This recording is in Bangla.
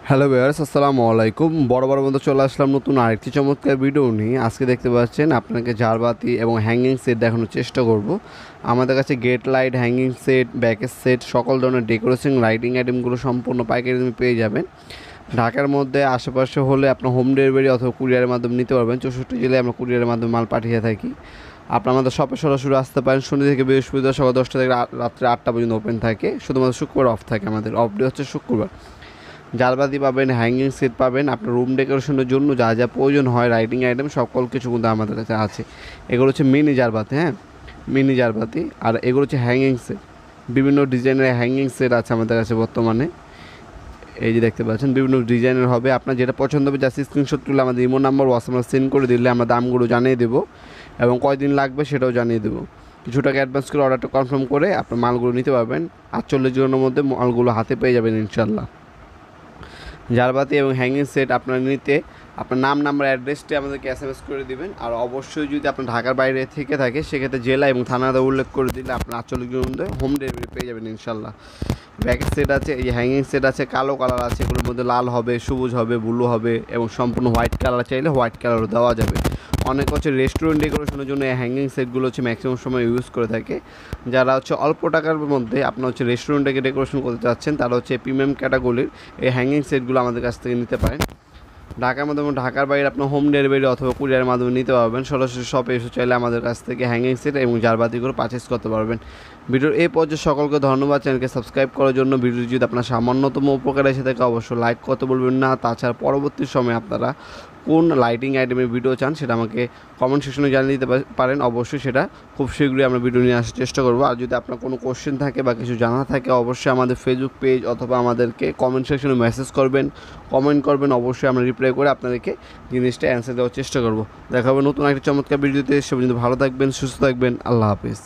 হ্যালো ভিউয়ার্স, আসসালামু আলাইকুম। বড় মতো চলে আসলাম নতুন আরেকটি চমৎকার ভিডিও নিয়ে। আজকে দেখতে পাচ্ছেন আপনাকে ঝাড়বাতি এবং হ্যাঙ্গিং সেট দেখানোর চেষ্টা করব। আমাদের কাছে গেট লাইট, হ্যাঙ্গিং সেট, ব্যাকের সেট, সকল ধরনের ডেকোরেশন লাইটিং আইটেমগুলো সম্পূর্ণ পাইকারি দামে পেয়ে যাবেন। ঢাকার মধ্যে আশেপাশে হলে আপনার হোম ডেলিভারি অথবা কুরিয়ারের মাধ্যমে নিতে পারবেন। 64 জেলায় আমরা কুরিয়ারের মাধ্যমে মাল পাঠিয়ে থাকি। আপনার আমাদের শপে সরাসরি আসতে পারেন। শনি থেকে বৃহস্পতিবার সকাল 10টা থেকে রাত্রে 8টা পর্যন্ত ওপেন থাকে। শুধুমাত্র শুক্রবার অফ থাকে। আমাদের অফ ডে হচ্ছে শুক্রবার। ঝাড়বাতি পাবেন, হ্যাঙ্গিং সেট পাবেন, আপনার রুম ডেকোরেশনের জন্য যা যা প্রয়োজন হয় লাইটিং আইটেম সকল কিছু কিন্তু আমাদের কাছে আছে। এগুলো হচ্ছে মিনি ঝাড়বাতি, মিনি ঝাড়বাতি। আর এগুলো হচ্ছে হ্যাঙ্গিং সেট, বিভিন্ন ডিজাইনের হ্যাঙ্গিং সেট আছে আমাদের কাছে বর্তমানে। এই যে দেখতে পাচ্ছেন বিভিন্ন ডিজাইনের হবে। আপনার যেটা পছন্দ হবে জাস্ট স্ক্রিনশট তুলে আমাদের ইমো নাম্বার হোয়াটসঅ্যাপে সেন্ড করে দিলে আমরা দামগুলো জানিয়ে দেবো এবং কয়দিন লাগবে সেটাও জানিয়ে দেবো। কিছু টাকা অ্যাডভান্স করে অর্ডারটা কনফার্ম করে আপনার মালগুলো নিতে পারবেন। 48 ঘন্টার মধ্যে মালগুলো হাতে পেয়ে যাবেন ইনশাল্লাহ। ঝাড়বাতি এবং হ্যাঙ্গিং সেট আপনার নিতে আপনার নাম্বার অ্যাড্রেসটি আমাদেরকে SMS করে দিবেন। আর অবশ্যই যদি আপনার ঢাকার বাইরে থেকে থাকে সেক্ষেত্রে জেলা এবং থানাতে উল্লেখ করে দিলে আপনার 48 ঘন্টার মধ্যে হোম ডেলিভারি পেয়ে যাবেন ইনশাল্লাহ। ব্যাকের সেট আছে, এই যে হ্যাঙ্গিং সেট আছে, কালো কালার আছে, এগুলোর মধ্যে লাল হবে, সবুজ হবে, ব্লু হবে এবং সম্পূর্ণ হোয়াইট কালার চাইলে হোয়াইট কালারও দেওয়া যাবে। অনেক হচ্ছে রেস্টুরেন্ট ডেকোরেশনের জন্য এই হ্যাঙ্গিং সেটগুলো হচ্ছে ম্যাক্সিমাম সময় ইউজ করে থাকে। যারা হচ্ছে অল্প টাকার মধ্যে আপনার হচ্ছে রেস্টুরেন্টকে ডেকোরেশন করতে চাচ্ছেন তারা হচ্ছে প্রিমিয়াম ক্যাটাগরির এই হ্যাঙ্গিং সেটগুলো আমাদের কাছ থেকে নিতে পারেন। ঢাকার মাধ্যমে ঢাকার বাইরে আপনার হোম ডেলিভারি অথবা কুরিয়ারের মাধ্যমে নিতে পারবেন। সরাসরি শপে এসে চাইলে আমাদের কাছ থেকে হ্যাঙ্গিং সেট এবং ঝাড়বাতিগুলো পারচেস করতে পারবেন। ভিডিওর এই পর্যায়ে সকলকে ধন্যবাদ। চ্যানেলকে সাবস্ক্রাইব করার জন্য। ভিডিও যদি আপনার সামান্যতম উপকার এসে থাকে অবশ্যই লাইক করতে বলবেন না। তাছাড়া পরবর্তী সময়ে আপনারা কোন লাইটিং আইটেমের ভিডিও চান সেটা আমাকে কমেন্ট সেকশনে জানিয়ে দিতে পারেন। অবশ্যই সেটা খুব শীঘ্রই আমরা ভিডিও নিয়ে আসার চেষ্টা করবো। আর যদি আপনার কোনো কোশ্চেন থাকে বা কিছু জানা থাকে অবশ্যই আমাদের ফেসবুক পেজ অথবা আমাদেরকে কমেন্ট সেকশনে মেসেজ করবেন, কমেন্ট করবেন। অবশ্যই আমরা রিপ্লাই করে আপনাদেরকে জিনিসটা অ্যান্সার দেওয়ার চেষ্টা করবো। দেখা হবে নতুন একটা চমৎকার ভিডিওতে। সে পর্যন্ত ভালো থাকবেন, সুস্থ থাকবেন। আল্লাহ হাফিজ।